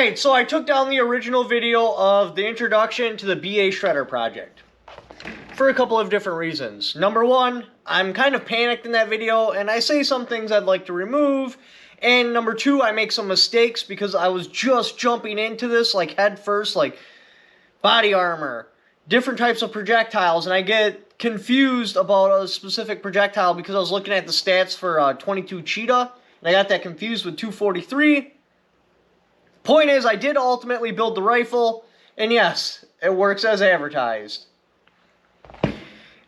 Alright, so I took down the original video of the introduction to the BA Shredder project for a couple of different reasons. Number one, I'm kind of panicked in that video and I say some things I'd like to remove. And number two, I make some mistakes because I was just jumping into this like head first, like body armor, different types of projectiles, and I get confused about a specific projectile because I was looking at the stats for 22 Cheetah, and I got that confused with 243. Point is, I did ultimately build the rifle, and yes, it works as advertised.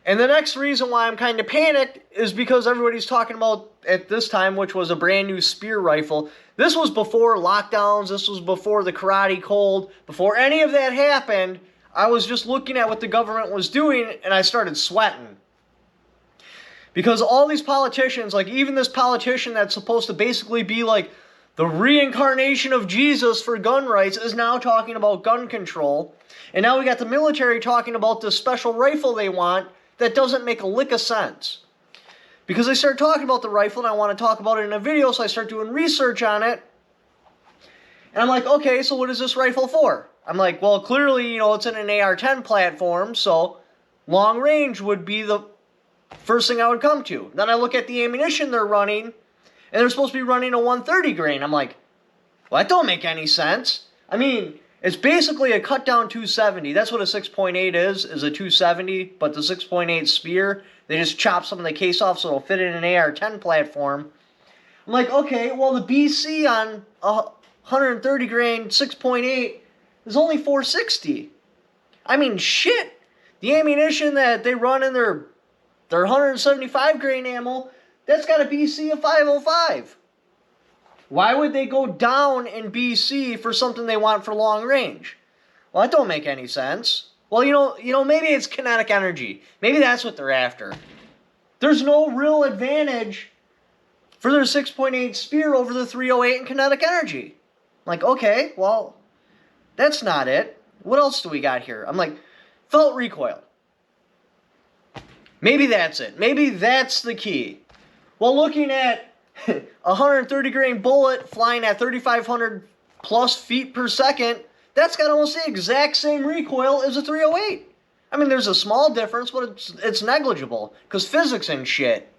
And the next reason why I'm kind of panicked is because everybody's talking about, at this time, which was a brand new spear rifle. This was before lockdowns, this was before the karate cold, before any of that happened. I was just looking at what the government was doing, and I started sweating. Because all these politicians, like even this politician that's supposed to basically be like the reincarnation of Jesus for gun rights, is now talking about gun control. And now we got the military talking about this special rifle they want that doesn't make a lick of sense. Because I started talking about the rifle and I want to talk about it in a video, so I start doing research on it. And I'm like, okay, so what is this rifle for? I'm like, well, clearly, you know, it's in an AR-10 platform, so long range would be the first thing I would come to. Then I look at the ammunition they're running, and they're supposed to be running a 130 grain. I'm like, well, that don't make any sense. I mean, it's basically a cut-down 270. That's what a 6.8 is a 270, but the 6.8 spear, they just chop some of the case off so it'll fit in an AR-10 platform. I'm like, okay, well, the BC on a 130 grain 6.8 is only 460. I mean, shit. The ammunition that they run in their 175 grain ammo, that's got a BC of 505. Why would they go down in BC for something they want for long range? Well, that don't make any sense. Well, you know, maybe it's kinetic energy. Maybe that's what they're after. There's no real advantage for their 6.8 spear over the 308 in kinetic energy. I'm like, okay, well, that's not it. What else do we got here? I'm like, felt recoil. Maybe that's it. Maybe that's the key. Well, looking at a 130 grain bullet flying at 3,500 plus feet per second, that's got almost the exact same recoil as a 308. I mean, there's a small difference, but it's negligible, because physics and shit.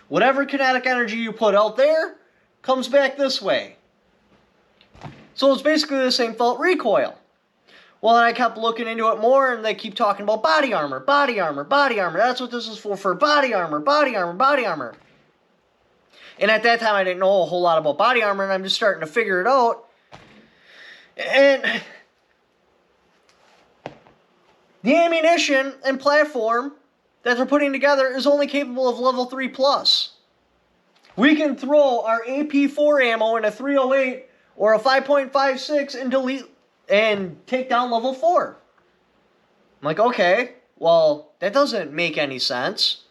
Whatever kinetic energy you put out there comes back this way. So it's basically the same felt recoil. Well, I kept looking into it more, and they keep talking about body armor, body armor, body armor. That's what this is for body armor, body armor, body armor. And at that time, I didn't know a whole lot about body armor, and I'm just starting to figure it out. And the ammunition and platform that they're putting together is only capable of level 3+. We can throw our AP4 ammo in a 308 or a 5.56 and delete and take down level 4. I'm like, okay, well, that doesn't make any sense.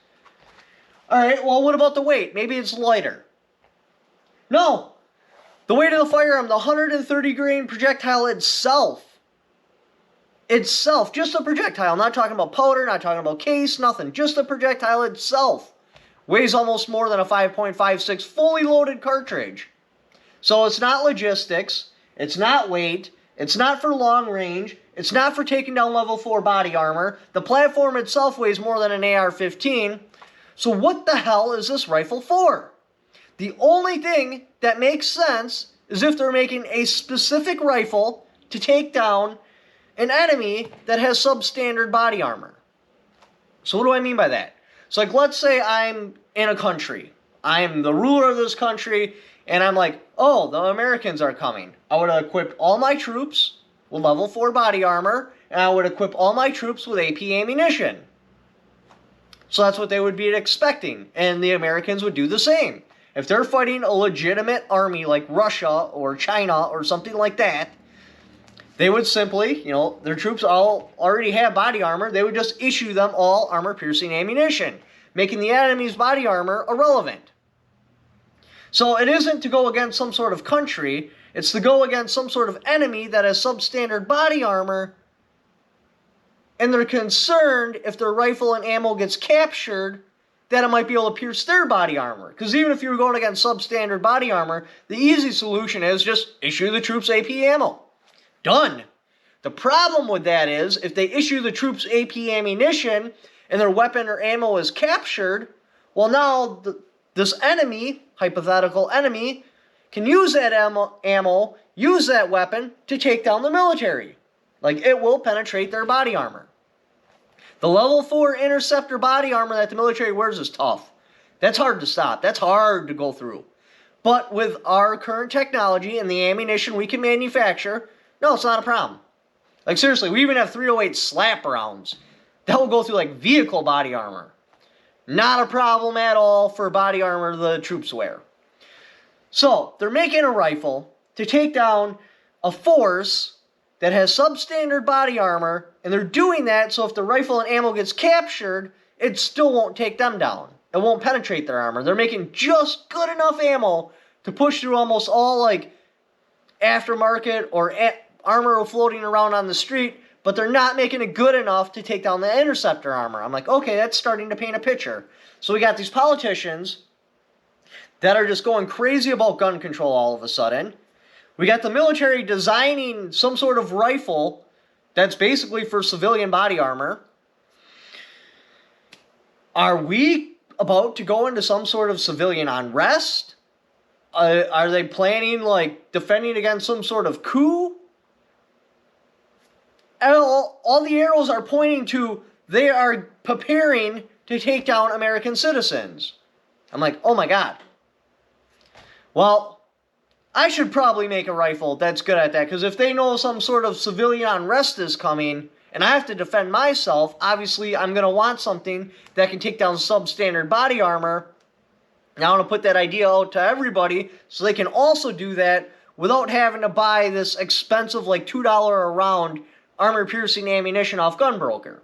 Alright, well, what about the weight? Maybe it's lighter. No! The weight of the firearm, the 130 grain projectile itself, just the projectile, I'm not talking about powder, not talking about case, nothing, just the projectile itself, weighs almost more than a 5.56 fully loaded cartridge. So it's not logistics, it's not weight, it's not for long range, it's not for taking down level 4 body armor, the platform itself weighs more than an AR-15, so what the hell is this rifle for? The only thing that makes sense is if they're making a specific rifle to take down an enemy that has substandard body armor. So what do I mean by that? So like, let's say I'm in a country. I'm the ruler of this country, and I'm like, oh, the Americans are coming. I would equip all my troops with level 4 body armor, and I would equip all my troops with AP ammunition. So that's what they would be expecting, and the Americans would do the same. If they're fighting a legitimate army like Russia or China or something like that, they would simply, you know, their troops all already have body armor, they would just issue them all armor-piercing ammunition, making the enemy's body armor irrelevant. So it isn't to go against some sort of country, it's to go against some sort of enemy that has substandard body armor, and they're concerned if their rifle and ammo gets captured, that it might be able to pierce their body armor. Because even if you were going against substandard body armor, the easy solution is just issue the troops AP ammo. Done. The problem with that is, if they issue the troops AP ammunition and their weapon or ammo is captured, well, now this enemy, hypothetical enemy, can use that ammo, use that weapon to take down the military. Like, it will penetrate their body armor. The level 4 interceptor body armor that the military wears is tough. That's hard to stop. That's hard to go through. But with our current technology and the ammunition we can manufacture, no, it's not a problem. Like, seriously, we even have 308 slap rounds. That will go through, like, vehicle body armor. Not a problem at all for body armor the troops wear. So, they're making a rifle to take down a force that has substandard body armor, and they're doing that so if the rifle and ammo gets captured, it still won't take them down. It won't penetrate their armor. They're making just good enough ammo to push through almost all, like, aftermarket or armor floating around on the street, but they're not making it good enough to take down the interceptor armor. I'm like, okay, that's starting to paint a picture. So we got these politicians that are just going crazy about gun control all of a sudden. We got the military designing some sort of rifle that's basically for civilian body armor. Are we about to go into some sort of civilian unrest? Are they planning, like, defending against some sort of coup? All the arrows are pointing to they are preparing to take down American citizens. I'm like, oh my God. Well, I should probably make a rifle that's good at that, because if they know some sort of civilian unrest is coming, and I have to defend myself, obviously I'm going to want something that can take down substandard body armor. And I want to put that idea out to everybody so they can also do that without having to buy this expensive, like, $2 a round armor-piercing ammunition off Gunbroker.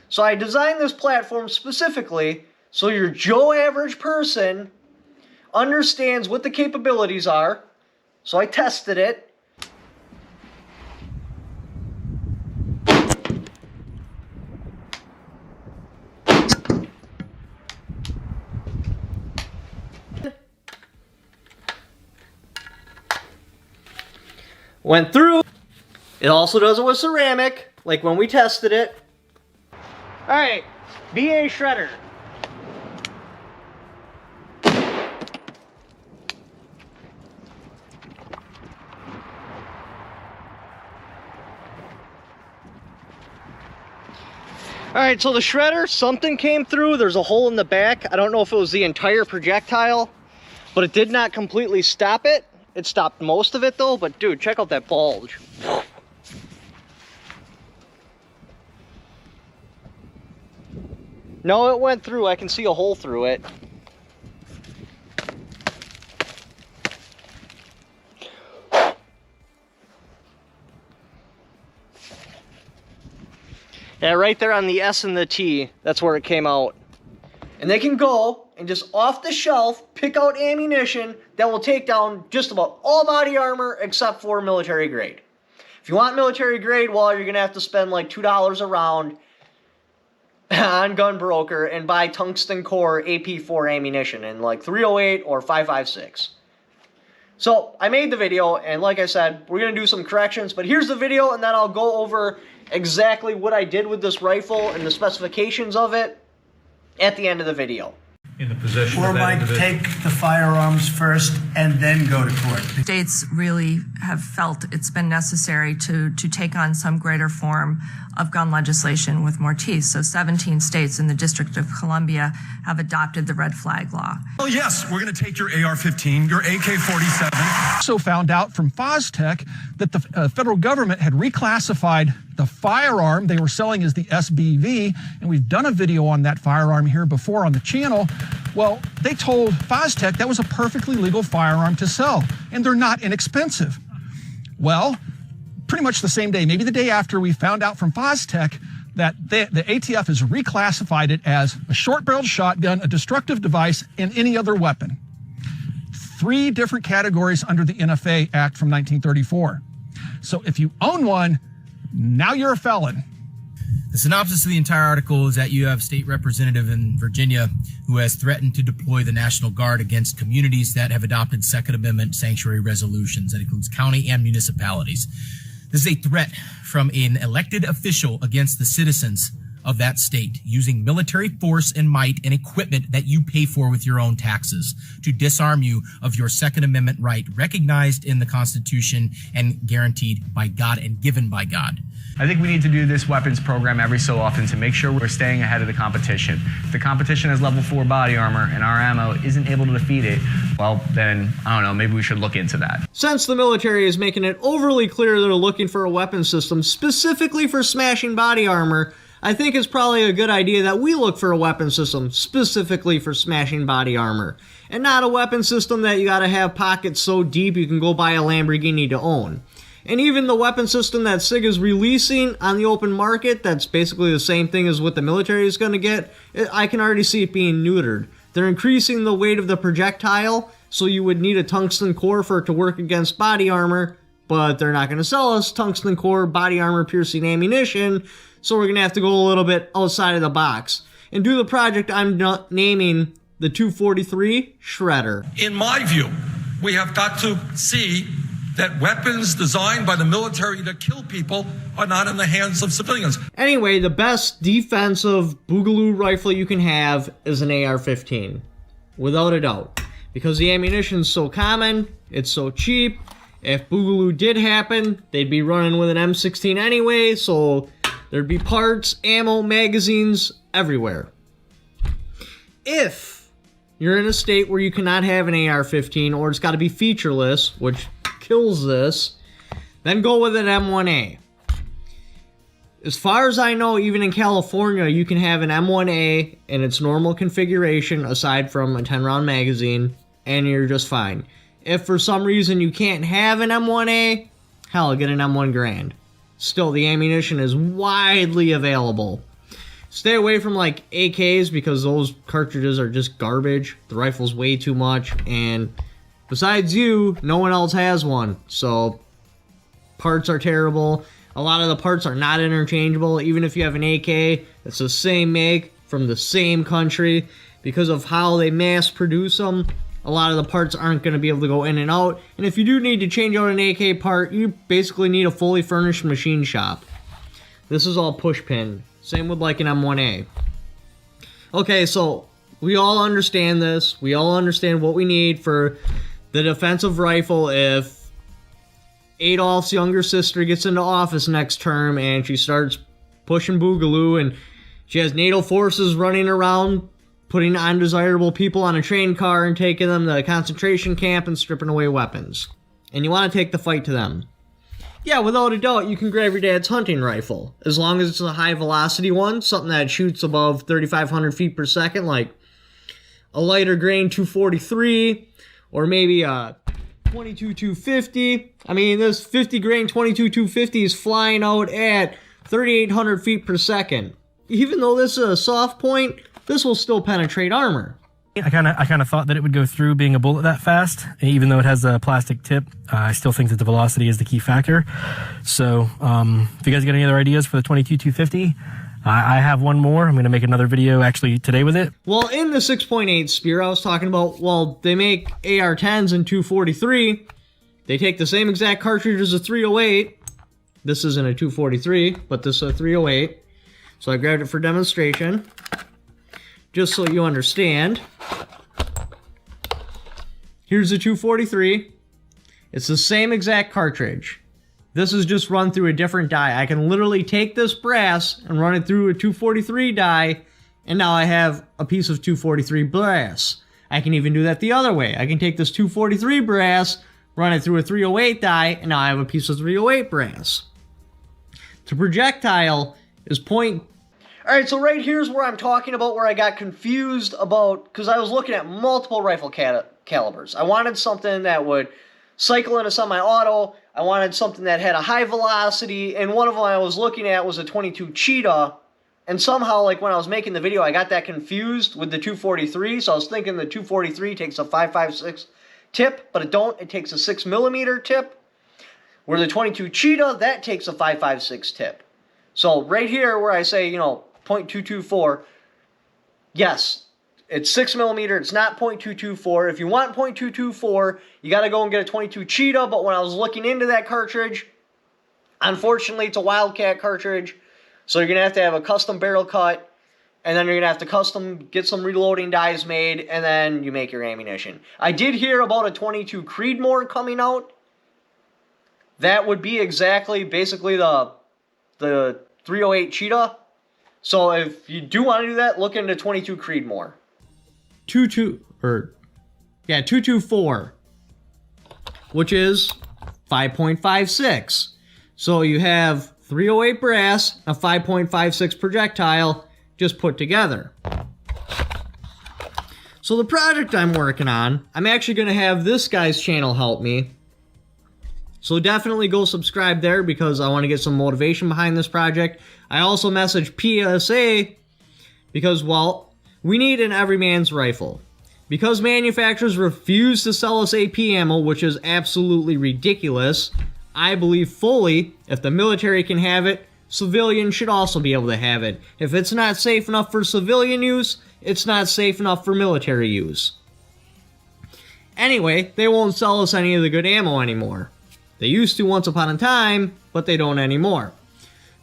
So I designed this platform specifically so your Joe average person understands what the capabilities are. So I tested it. Went through. It also does it with ceramic, like when we tested it. Alright, BA Shredder. Alright, so the shredder, something came through. There's a hole in the back. I don't know if it was the entire projectile, but it did not completely stop it. It stopped most of it though, but dude, check out that bulge. No, it went through. I can see a hole through it. Yeah, right there on the S and the T, that's where it came out. And they can go and just off the shelf pick out ammunition that will take down just about all body armor except for military grade. If you want military grade, well, you're going to have to spend like $2 a round on Gunbroker and buy tungsten core AP4 ammunition in like 308 or 5.56. So I made the video, and like I said, we're going to do some corrections, but here's the video, and then I'll go over exactly what I did with this rifle and the specifications of it at the end of the video. In the possession or of that might individual. take the firearms first and then go to court. States really have felt it's been necessary to take on some greater form of gun legislation with more teeth. So 17 states in the District of Columbia have adopted the red flag law. Oh, yes, we're going to take your AR-15, your AK-47. Also found out from FOSTEC that the federal government had reclassified the firearm they were selling as the SBV, and we've done a video on that firearm here before on the channel. Well, they told FOSTEC that was a perfectly legal firearm to sell, and they're not inexpensive. Well, pretty much the same day, maybe the day after, we found out from FOSTEC that the ATF has reclassified it as a short-barreled shotgun, a destructive device, and any other weapon. 3 different categories under the NFA Act from 1934. So if you own one, now you're a felon. The synopsis of the entire article is that you have a state representative in Virginia who has threatened to deploy the National Guard against communities that have adopted Second Amendment sanctuary resolutions. That includes county and municipalities. This is a threat from an elected official against the citizens of that state, using military force and might and equipment that you pay for with your own taxes to disarm you of your Second Amendment right, recognized in the Constitution and guaranteed by God and given by God. I think we need to do this weapons program every so often to make sure we're staying ahead of the competition. If the competition has level 4 body armor and our ammo isn't able to defeat it, well, then, I don't know, maybe we should look into that. Since the military is making it overly clear they're looking for a weapon system specifically for smashing body armor, I think it's probably a good idea that we look for a weapon system specifically for smashing body armor, and not a weapon system that you gotta have pockets so deep you can go buy a Lamborghini to own. And even the weapon system that SIG is releasing on the open market, that's basically the same thing as what the military is going to get, I can already see it being neutered. They're increasing the weight of the projectile, so you would need a tungsten core for it to work against body armor, but they're not going to sell us tungsten core body armor piercing ammunition, so we're going to have to go a little bit outside of the box and do the project I'm naming the 243 Shredder. In my view, we have got to see that weapons designed by the military to kill people are not in the hands of civilians. Anyway, the best defensive boogaloo rifle you can have is an AR-15, without a doubt. Because the ammunition's so common, it's so cheap, if boogaloo did happen, they'd be running with an M16 anyway, so there'd be parts, ammo, magazines, everywhere. If you're in a state where you cannot have an AR-15, or it's got to be featureless, which kills this, then go with an M1A. As far as I know, even in California, you can have an M1A in its normal configuration aside from a 10-round magazine, and you're just fine. If for some reason you can't have an M1A, hell, get an M1 Grand. Still, the ammunition is widely available. Stay away from like AKs because those cartridges are just garbage. The rifle's way too much, and besides you, no one else has one, so parts are terrible. A lot of the parts are not interchangeable. Even if you have an AK, it's the same make from the same country. Because of how they mass produce them, a lot of the parts aren't going to be able to go in and out. And if you do need to change out an AK part, you basically need a fully furnished machine shop. This is all push pin. Same with like an M1A. Okay, so we all understand this. We all understand what we need for the defensive rifle if Adolf's younger sister gets into office next term and she starts pushing boogaloo and she has NATO forces running around putting undesirable people on a train car and taking them to a concentration camp and stripping away weapons. And you want to take the fight to them. Yeah, without a doubt, you can grab your dad's hunting rifle. As long as it's a high velocity one, something that shoots above 3,500 feet per second, like a lighter grain 243, or maybe a 22-250. I mean, this 50 grain 22-250 is flying out at 3,800 feet per second. Even though this is a soft point, this will still penetrate armor. I kind of thought that it would go through being a bullet that fast, even though it has a plastic tip. I still think that the velocity is the key factor. So, if you guys got any other ideas for the 22-250, I have one more. I'm going to make another video actually today with it. Well, in the 6.8 Spear, I was talking about, well, they make AR-10s in 243. They take the same exact cartridge as a 308. This isn't a 243, but this is a 308. So I grabbed it for demonstration. Just so you understand. Here's the 243. It's the same exact cartridge. This is just run through a different die. I can literally take this brass and run it through a 243 die, and now I have a piece of 243 brass. I can even do that the other way. I can take this 243 brass, run it through a 308 die, and now I have a piece of 308 brass. The projectile is Alright, so right here's where I'm talking about where I got confused about, because I was looking at multiple rifle calibers. I wanted something that would cycle in a semi-auto. I wanted something that had a high velocity, and one of them I was looking at was a 22 Cheetah, and somehow, like, when I was making the video, I got that confused with the 243, so I was thinking the 243 takes a 5.56 tip, but it takes a 6mm tip, where the 22 Cheetah, that takes a 5.56 tip. So right here where I say, you know, .224, yes, it's 6mm, it's not .224. If you want .224, you got to go and get a 22 Cheetah, but when I was looking into that cartridge, Unfortunately, it's a Wildcat cartridge, so you're going to have a custom barrel cut, and then you're going to have to custom get some reloading dies made, and then you make your ammunition. I did hear about a 22 Creedmoor coming out. That would be basically the 308 Cheetah. So if you do want to do that, look into 22 Creedmoor. 224, which is 5.56. So you have 308 brass, a 5.56 projectile, just put together. So the project I'm working on, I'm actually going to have this guy's channel help me. So definitely go subscribe there because I want to get some motivation behind this project. I also messaged PSA because, well, we need an everyman's rifle. Because manufacturers refuse to sell us AP ammo, which is absolutely ridiculous, I believe fully if the military can have it, civilians should also be able to have it. If it's not safe enough for civilian use, it's not safe enough for military use. Anyway, they won't sell us any of the good ammo anymore. They used to once upon a time, but they don't anymore.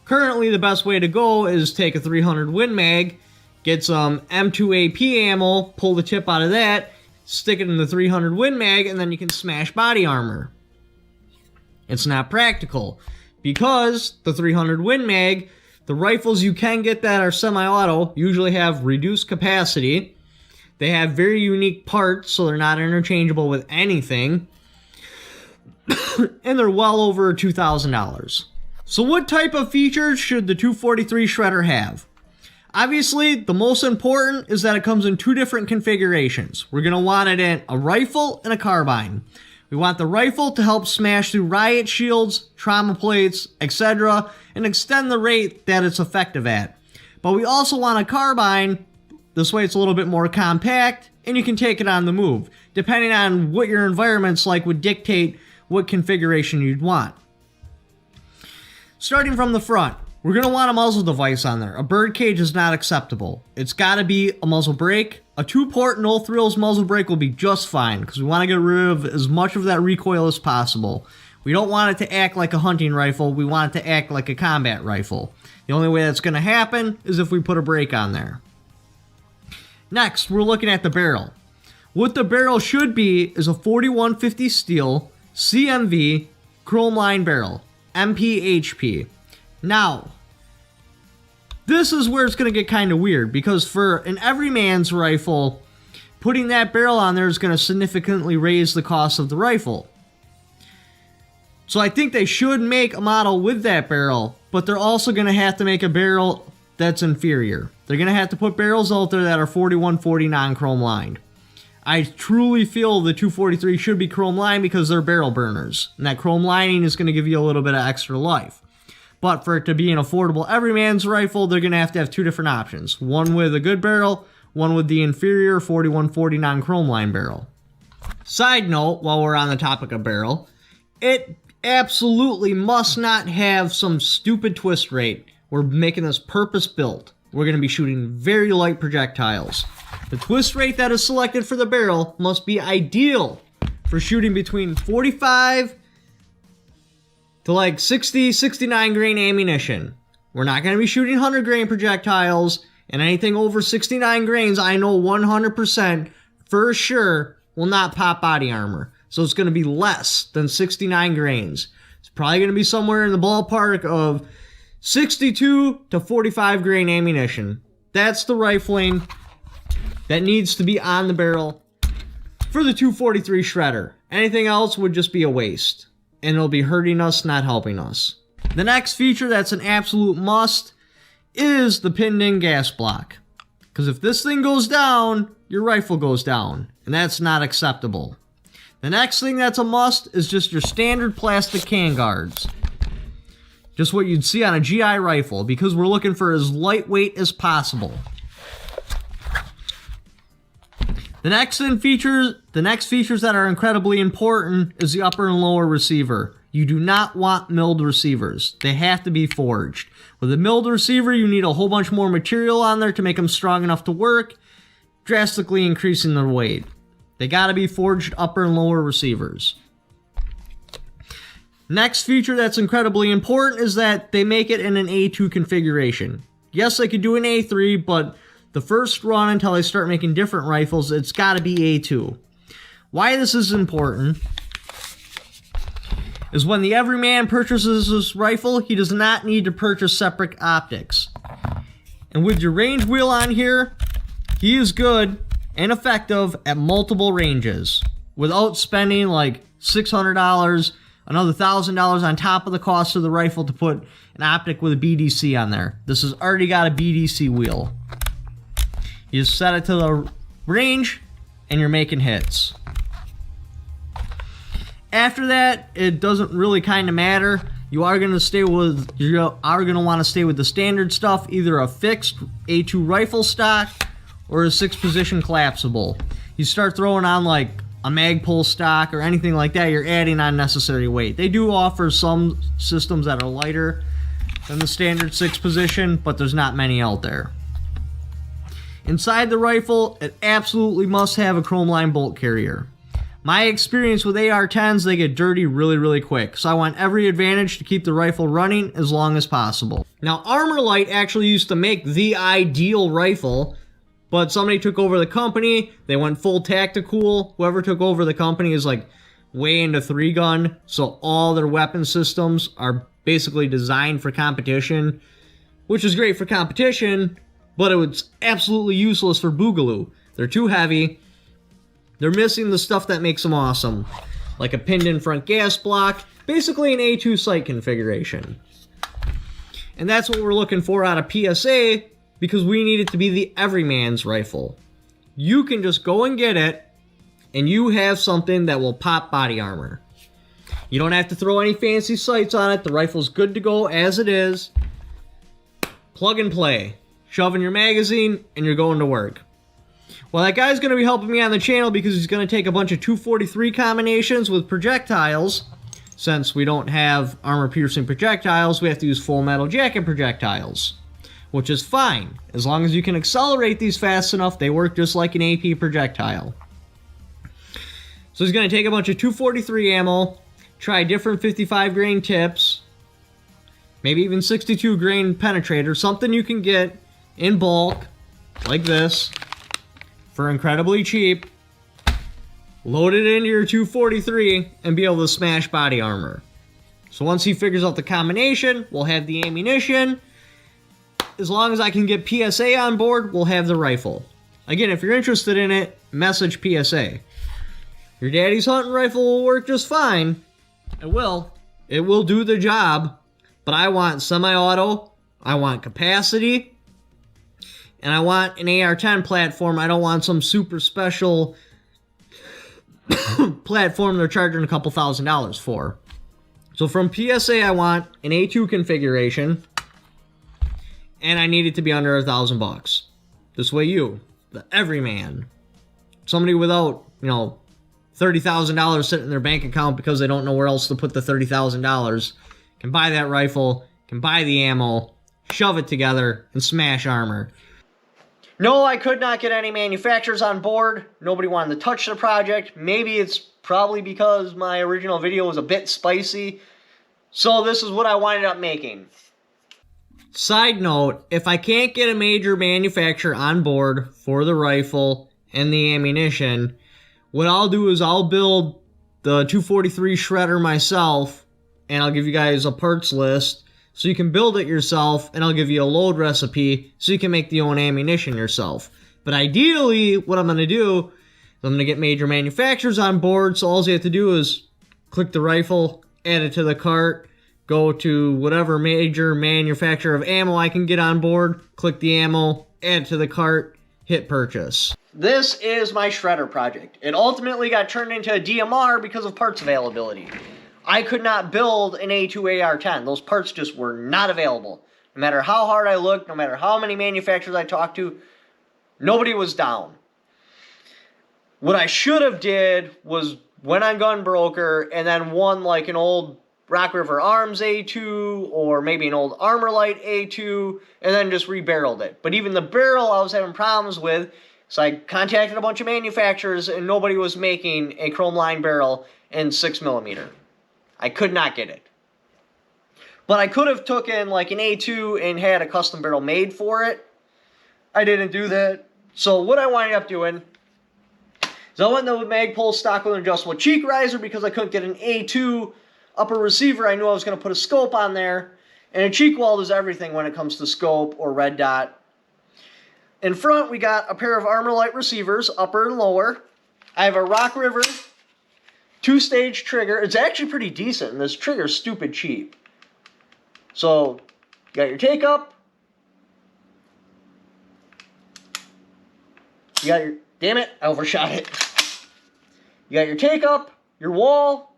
Currently, the best way to go is take a 300 Win Mag, get some M2 AP ammo, pull the tip out of that, stick it in the 300 Win Mag, and then you can smash body armor. It's not practical, because the 300 Win Mag, the rifles you can get that are semi-auto usually have reduced capacity. They have very unique parts, so they're not interchangeable with anything. And they're well over $2,000. So what type of features should the 243 Shredder have? Obviously, the most important is that it comes in two different configurations. We're going to want it in a rifle and a carbine. We want the rifle to help smash through riot shields, trauma plates, etc., and extend the rate that it's effective at. But we also want a carbine, this way it's a little bit more compact, and you can take it on the move. Depending on what your environment's like would dictate what configuration you'd want. Starting from the front, we're going to want a muzzle device on there. A bird cage is not acceptable. It's got to be a muzzle brake. A 2-port no thrills muzzle brake will be just fine because we want to get rid of as much of that recoil as possible. We don't want it to act like a hunting rifle. We want it to act like a combat rifle. The only way that's going to happen is if we put a brake on there. Next, we're looking at the barrel. What the barrel should be is a 4150 steel CMV chrome line barrel, MPHP. Now, this is where it's going to get kind of weird because for an everyman's rifle, putting that barrel on there is going to significantly raise the cost of the rifle. So I think they should make a model with that barrel, but they're also going to have to make a barrel that's inferior. They're going to have to put barrels out there that are 4140 non-chrome lined. I truly feel the 243 should be chrome lined because they're barrel burners, and that chrome lining is going to give you a little bit of extra life. But for it to be an affordable everyman's rifle, they're going to have two different options. One with a good barrel, one with the inferior 4140 non-chrome line barrel. Side note, while we're on the topic of barrel, it absolutely must not have some stupid twist rate. We're making this purpose-built. We're going to be shooting very light projectiles. The twist rate that is selected for the barrel must be ideal for shooting between 45 to like 60, 69 grain ammunition. We're not going to be shooting 100 grain projectiles, and anything over 69 grains I know 100% for sure will not pop body armor. So it's going to be less than 69 grains. It's probably going to be somewhere in the ballpark of 62 to 45 grain ammunition. That's the rifling that needs to be on the barrel for the 243 Shredder. Anything else would just be a waste, and it'll be hurting us, not helping us. The next feature that's an absolute must is the pinned-in gas block. Because if this thing goes down, your rifle goes down, and that's not acceptable. The next thing that's a must is just your standard plastic can guards. Just what you'd see on a GI rifle, because we're looking for as lightweight as possible. The next features that are incredibly important is the upper and lower receiver. You do not want milled receivers. They have to be forged. With a milled receiver, you need a whole bunch more material on there to make them strong enough to work, drastically increasing their weight. They gotta be forged upper and lower receivers. Next feature that's incredibly important is that they make it in an A2 configuration. Yes, I could do an A3, but the first run until I start making different rifles, it's got to be A2. Why this is important is when the everyman purchases this rifle, he does not need to purchase separate optics. And with your range wheel on here, he is good and effective at multiple ranges without spending like $600, another $1,000 on top of the cost of the rifle to put an optic with a BDC on there. This has already got a BDC wheel. You just set it to the range and you're making hits. After that, it doesn't really kind of matter. You are going to want to stay with the standard stuff, either a fixed A2 rifle stock or a 6-position collapsible. You start throwing on like a Magpul stock or anything like that, you're adding unnecessary weight. They do offer some systems that are lighter than the standard 6-position, but there's not many out there. Inside the rifle, it absolutely must have a chrome line bolt carrier. My experience with AR-10s, they get dirty really, really quick, so I want every advantage to keep the rifle running as long as possible. Now, Armorlight actually used to make the ideal rifle, but somebody took over the company, they went full tactical. Whoever took over the company is like way into 3-gun, so all their weapon systems are basically designed for competition, which is great for competition, but it was absolutely useless for Boogaloo. They're too heavy. They're missing the stuff that makes them awesome, like a pinned-in front gas block, basically an A2 sight configuration. And that's what we're looking for out of PSA, because we need it to be the everyman's rifle. You can just go and get it, and you have something that will pop body armor. You don't have to throw any fancy sights on it. The rifle's good to go as it is. Plug and play. Shove in your magazine, and you're going to work. Well, that guy's going to be helping me on the channel because he's going to take a bunch of 243 combinations with projectiles. Since we don't have armor-piercing projectiles, we have to use full metal jacket projectiles. Which is fine. As long as you can accelerate these fast enough, they work just like an AP projectile. So he's going to take a bunch of 243 ammo, try different 55 grain tips, maybe even 62 grain penetrator, something you can get in bulk, like this, for incredibly cheap, load it into your 243, and be able to smash body armor. So once he figures out the combination, we'll have the ammunition. As long as I can get PSA on board, we'll have the rifle. Again, if you're interested in it, message PSA. Your daddy's hunting rifle will work just fine. It will. It will do the job. But I want semi-auto, I want capacity, and I want an AR-10 platform. I don't want some super special platform they're charging a couple $1,000s for. So from PSA, I want an A2 configuration, and I need it to be under $1,000. This way you, the everyman, somebody without, $30,000 sitting in their bank account because they don't know where else to put the $30,000, can buy that rifle, can buy the ammo, shove it together, and smash armor. No, I could not get any manufacturers on board. Nobody wanted to touch the project. Maybe it's probably because my original video was a bit spicy. So this is what I wound up making. Side note, if I can't get a major manufacturer on board for the rifle and the ammunition, what I'll do is I'll build the 243 shredder myself, and I'll give you guys a parts list so you can build it yourself, and I'll give you a load recipe so you can make the own ammunition yourself. But ideally, what I'm going to do is I'm going to get major manufacturers on board, so all you have to do is click the rifle, add it to the cart, go to whatever major manufacturer of ammo I can get on board, click the ammo, add it to the cart, hit purchase. This is my shredder project. It ultimately got turned into a DMR because of parts availability. I could not build an A2 AR-10. Those parts just were not available. No matter how hard I looked, no matter how many manufacturers I talked to, nobody was down. What I should have did was went on Gunbroker and then won like an old Rock River Arms A2 or maybe an old Armorlight A2 and then just rebarreled it. But even the barrel I was having problems with, so I contacted a bunch of manufacturers and nobody was making a chrome line barrel in 6mm. I could not get it. But I could have taken like an A2 and had a custom barrel made for it. I didn't do that. So what I wound up doing is I went to the Magpul stock with an adjustable cheek riser because I couldn't get an A2 upper receiver. I knew I was going to put a scope on there. And a cheek weld is everything when it comes to scope or red dot. In front, we got a pair of Armor Light receivers, upper and lower. I have a Rock River 2-stage trigger. It's actually pretty decent, and this trigger is stupid cheap. So, you got your take-up. You got your... Damn it, I overshot it. You got your take-up, your wall,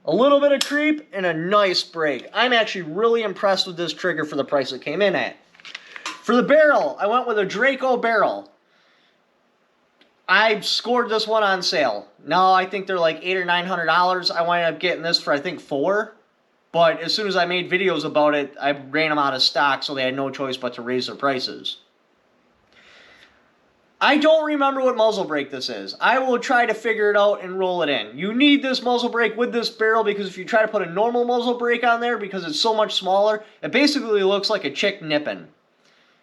a little bit of creep, and a nice break. I'm actually really impressed with this trigger for the price it came in at. For the barrel, I went with a Draco barrel. I scored this one on sale. Now I think they're like $800 or $900. I wound up getting this for I think $4. But as soon as I made videos about it, I ran them out of stock, so they had no choice but to raise their prices. I don't remember what muzzle brake this is. I will try to figure it out and roll it in. You need this muzzle brake with this barrel because if you try to put a normal muzzle brake on there, because it's so much smaller, it basically looks like a chick nipping.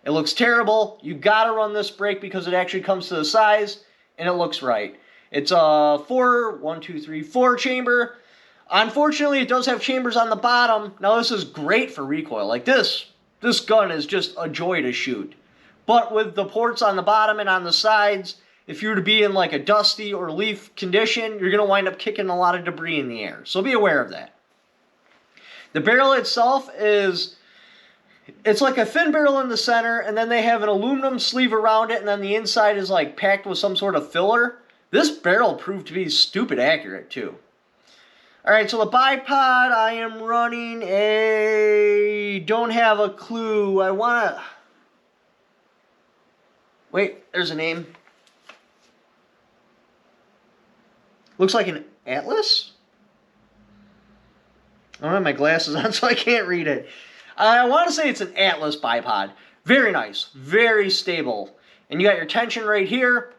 It looks terrible. You gotta run this brake because it actually comes to the size and it looks right. It's a 4 chamber. Unfortunately, it does have chambers on the bottom. Now this is great for recoil. Like this gun is just a joy to shoot. But with the ports on the bottom and on the sides, if you were to be in like a dusty or leaf condition, you're gonna wind up kicking a lot of debris in the air. So be aware of that. The barrel itself is... It's like a thin barrel in the center, and then they have an aluminum sleeve around it, and then the inside is like packed with some sort of filler. This barrel proved to be stupid accurate, too. Alright, so the bipod, I am running a... Don't have a clue. I want to... Wait, there's a name. Looks like an Atlas? I don't have my glasses on, so I can't read it. I want to say it's an Atlas bipod. Very nice. Very stable. And you got your tension right here.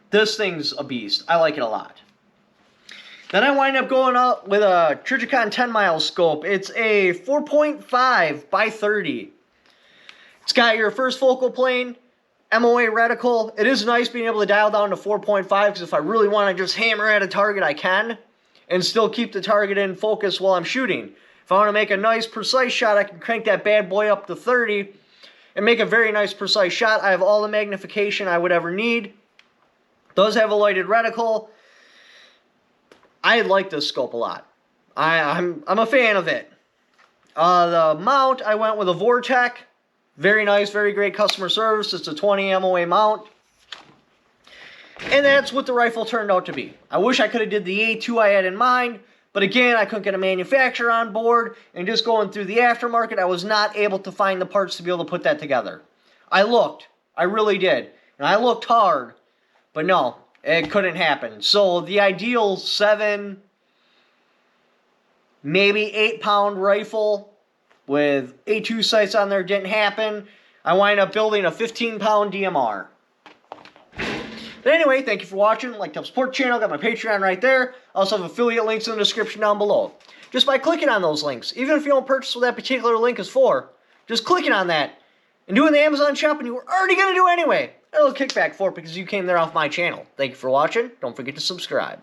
This thing's a beast. I like it a lot. Then I wind up going up with a Trijicon 10-mile scope. It's a 4.5 by 30. It's got your first focal plane, MOA reticle. It is nice being able to dial down to 4.5 because if I really want to just hammer at a target, I can. And still keep the target in focus while I'm shooting. If I want to make a nice, precise shot, I can crank that bad boy up to 30 and make a very nice, precise shot. I have all the magnification I would ever need. Does have a lighted reticle. I like this scope a lot. I'm a fan of it. The mount, I went with a Vortec. Very nice, very great customer service. It's a 20 MOA mount. And that's what the rifle turned out to be. I wish I could have did the A2 I had in mind. But again, I couldn't get a manufacturer on board, and just going through the aftermarket, I was not able to find the parts to be able to put that together. I looked. I really did. And I looked hard. But no, it couldn't happen. So the ideal 7, maybe 8-pound rifle with A2 sights on there didn't happen. I wind up building a 15-pound DMR. But anyway, thank you for watching. Like to help support the channel. Got my Patreon right there. I also have affiliate links in the description down below. Just by clicking on those links, even if you don't purchase what that particular link is for, just clicking on that and doing the Amazon shopping you were already going to do anyway. A little kickback for it because you came there off my channel. Thank you for watching. Don't forget to subscribe.